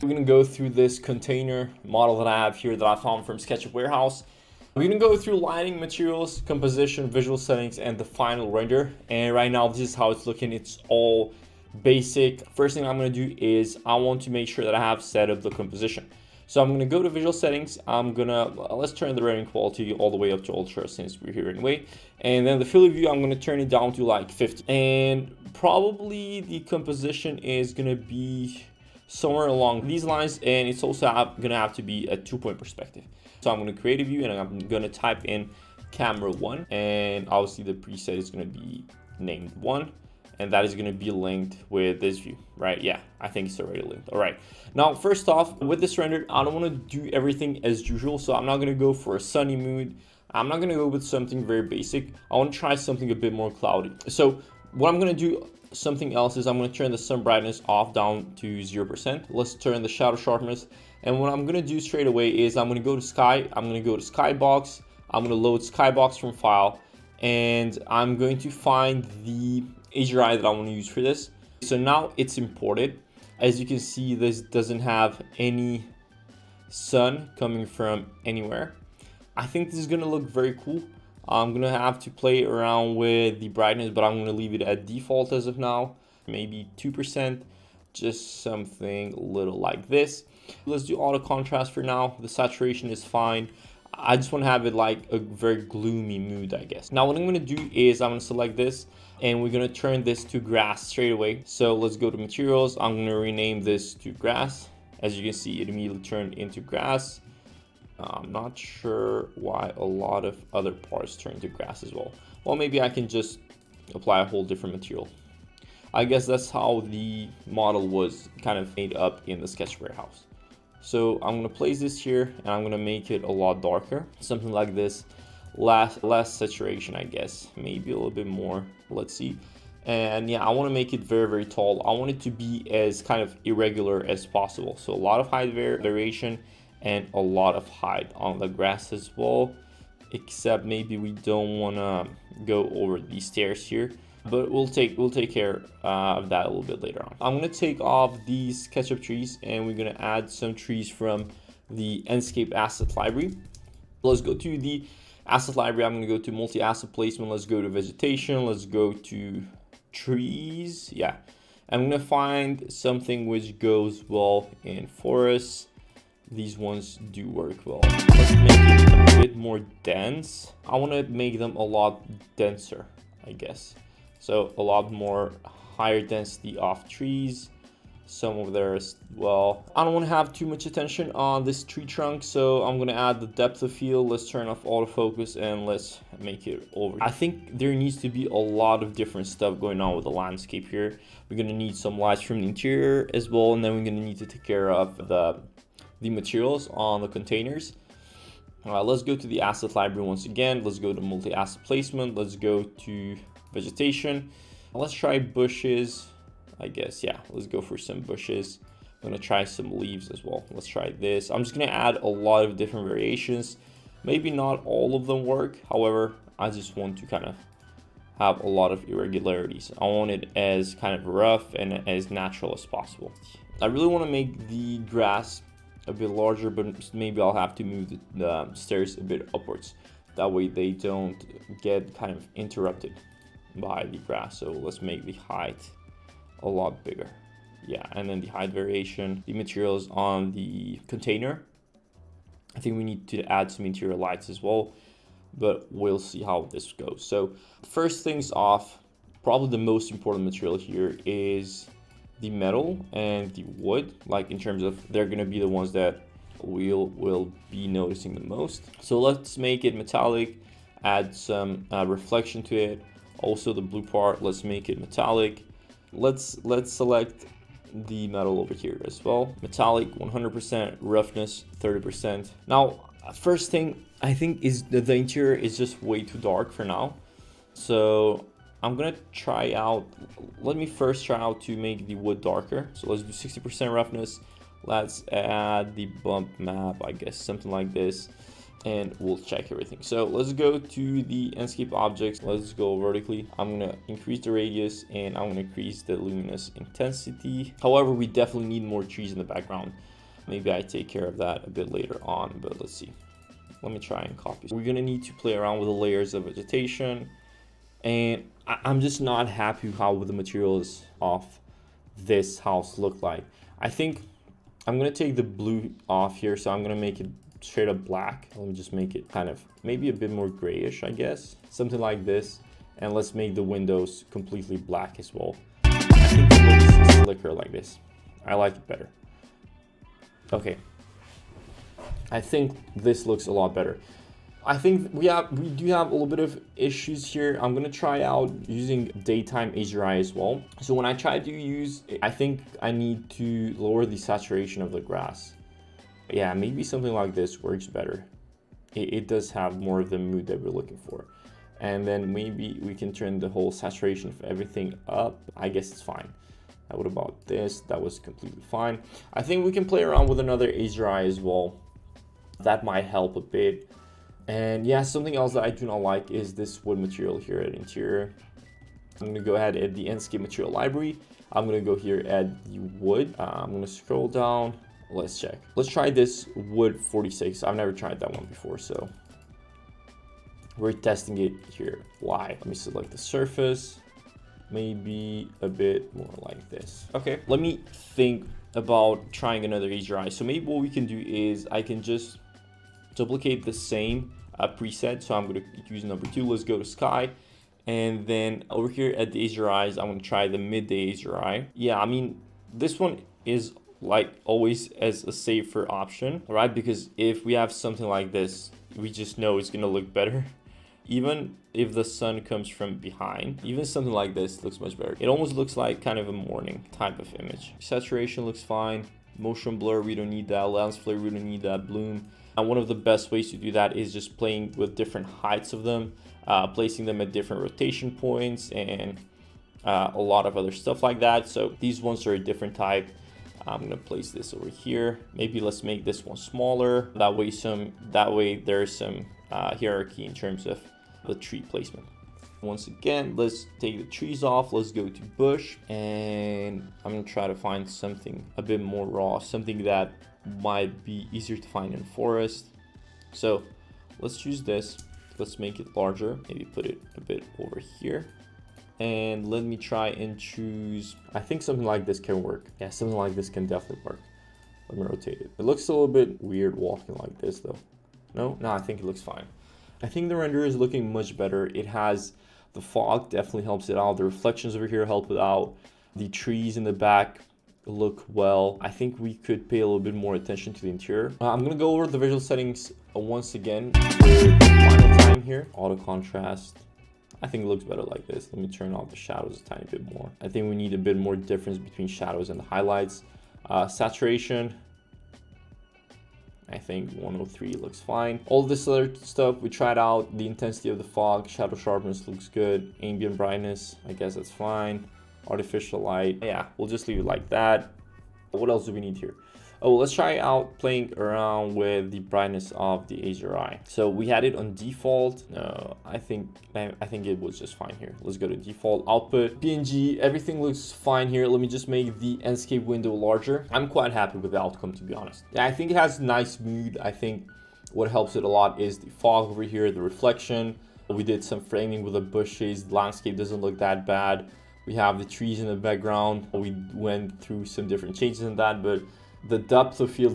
We're gonna go through this container model that I have here that I found from Sketchup Warehouse. We're gonna go through lighting, materials, composition, visual settings, and the final render. And right now, this is how it's looking. It's all basic. First thing I'm gonna do is I want to make sure that I have set up the composition. So I'm gonna go to visual settings. Let's turn the rendering quality all the way up to ultra since we're here anyway. And then the field of view, I'm gonna turn it down to like 50. And probably the composition is gonna be somewhere along these lines, and it's also gonna have to be a 2-point perspective. So I'm gonna create a view and I'm gonna type in camera 1, and obviously the preset is gonna be named 1. And that is going to be linked with this view, right? Yeah, I think it's already linked. All right. Now, first off, with this render, I don't want to do everything as usual. So I'm not going to go for a sunny mood. I'm not going to go with something very basic. I want to try something a bit more cloudy. So what I'm going to do, something else, is I'm going to turn the sun brightness off down to 0%. Let's turn the shadow sharpness. And what I'm going to do straight away is I'm going to go to sky. I'm going to go to skybox. I'm going to load skybox from file. And I'm going to find the HDRI that I want to use for this. So now it's imported. As you can see, this doesn't have any sun coming from anywhere. I think this is going to look very cool. I'm going to have to play around with the brightness, but I'm going to leave it at default as of now. Maybe 2%, just something a little like this. Let's do auto contrast for now. The saturation is fine. I just want to have it like a very gloomy mood, I guess. Now what I'm going to do is I'm going to select this and we're going to turn this to grass straight away. So let's go to materials. I'm going to rename this to grass. As you can see, it immediately turned into grass. I'm not sure why a lot of other parts turn to grass as well. Well, maybe I can just apply a whole different material. I guess that's how the model was kind of made up in the Sketch Warehouse. So I'm going to place this here and I'm going to make it a lot darker, something like this. Less saturation, I guess, maybe a little bit more. Let's see. And yeah, I want to make it very, very tall. I want it to be as kind of irregular as possible. So a lot of height variation and a lot of height on the grass as well, except maybe we don't want to go over these stairs here. But we'll take care of that a little bit later on. I'm gonna take off these SketchUp trees and we're gonna add some trees from the Enscape asset library. Let's go to the asset library. I'm gonna go to multi-asset placement. Let's go to vegetation. Let's go to trees. Yeah, I'm gonna find something which goes well in forests. These ones do work well. Let's make it a bit more dense. I want to make them a lot denser, I guess. So a lot more higher density of trees, some over there as well. I don't want to have too much attention on this tree trunk, so I'm going to add the depth of field. Let's turn off autofocus and let's make it over. I think there needs to be a lot of different stuff going on with the landscape here. We're going to need some lights from the interior as well, and then we're going to need to take care of the materials on the containers. Let's go to the asset library once again. Let's go to multi-asset placement. Let's go to vegetation. Let's try bushes, I guess. Yeah, let's go for some bushes. I'm gonna try some leaves as well. Let's try this. I'm just gonna add a lot of different variations. Maybe not all of them work. However, I just want to kind of have a lot of irregularities. I want it as kind of rough and as natural as possible. I really want to make the grass a bit larger, but maybe I'll have to move the stairs a bit upwards. That way they don't get kind of interrupted by the grass. So let's make the height a lot bigger. Yeah, and then the height variation, the materials on the container. I think we need to add some interior lights as well, but we'll see how this goes. So first things off, probably the most important material here is the metal and the wood, like in terms of they're going to be the ones that we'll be noticing the most. So let's make it metallic, add some reflection to it. Also the blue part, let's make it metallic. Let's select the metal over here as well. Metallic 100%, roughness 30%. Now first thing I think is that the interior is just way too dark for now, so I'm gonna try out, let me first try out to make the wood darker. So let's do 60% roughness. Let's add the bump map, I guess, something like this. and we'll check everything. So let's go to the Enscape objects. Let's go vertically. I'm gonna increase the radius and I'm gonna increase the luminous intensity. However, we definitely need more trees in the background. Maybe I take care of that a bit later on, but let's see. Let me try and copy. We're gonna need to play around with the layers of vegetation, and I'm just not happy how the materials of this house look like. I think I'm gonna take the blue off here, so I'm gonna make it straight up black. Let me just make it kind of maybe a bit more grayish, I guess, something like this. And let's make the windows completely black as well. I think it looks slicker like this. I like it better. Okay, I think this looks a lot better. I think we do have a little bit of issues here. I'm gonna try out using daytime HDRI as well. So when I try to use, I think I need to lower the saturation of the grass. Yeah, maybe something like this works better. It does have more of the mood that we're looking for. And then maybe we can turn the whole saturation of everything up. I guess it's fine. What about this? That was completely fine. I think we can play around with another HDRI as well. That might help a bit. And yeah, something else that I do not like is this wood material here at interior. I'm gonna go ahead at the Enscape material library. I'm gonna go here at the wood. I'm gonna scroll down. Let's check. Let's try this wood 46. I've never tried that one before, so we're testing it here live. Let me select the surface. Maybe a bit more like this. Okay, let me think about trying another HDRI. So maybe what we can do is I can just duplicate the same preset. So I'm going to use number 2. Let's go to sky, and then over here at the HDRIs, I'm going to try the midday HDRI. Yeah, I mean, this one is like always as a safer option, right? Because if we have something like this, we just know it's going to look better. Even if the sun comes from behind, even something like this looks much better. It almost looks like kind of a morning type of image. Saturation looks fine. Motion blur, we don't need that. Lens flare, we don't need that. Bloom. And one of the best ways to do that is just playing with different heights of them, placing them at different rotation points, and a lot of other stuff like that. So these ones are a different type. I'm gonna place this over here. Maybe let's make this one smaller. That way there's some hierarchy in terms of the tree placement. Once again, let's take the trees off. Let's go to bush, and I'm gonna try to find something a bit more raw, something that might be easier to find in forest. So let's choose this. Let's make it larger. Maybe put it a bit over here. And let me try and choose, I think something like this can work. Yeah, something like this can definitely work. Let me rotate it. It looks a little bit weird walking like this though. No, I think it looks fine. I think the render is looking much better. It has the fog, definitely helps it out. The reflections over here help it out. The trees in the back look well. I think we could pay a little bit more attention to the interior. I'm gonna go over the visual settings once again for the final time here. Auto contrast. I think it looks better like this. Let me turn off the shadows a tiny bit more. I think we need a bit more difference between shadows and the highlights. Saturation, I think 103 looks fine. All this other stuff we tried out. The intensity of the fog, shadow sharpness looks good. Ambient brightness, I guess that's fine. Artificial light, yeah, we'll just leave it like that. What else do we need here? Oh, let's try out playing around with the brightness of the HDRI. So we had it on default. No, I think it was just fine here. Let's go to default output. PNG, everything looks fine here. Let me just make the Enscape window larger. I'm quite happy with the outcome, to be honest. Yeah, I think it has nice mood. I think what helps it a lot is the fog over here, the reflection. We did some framing with the bushes. The landscape doesn't look that bad. We have the trees in the background. We went through some different changes in that, but the depth of field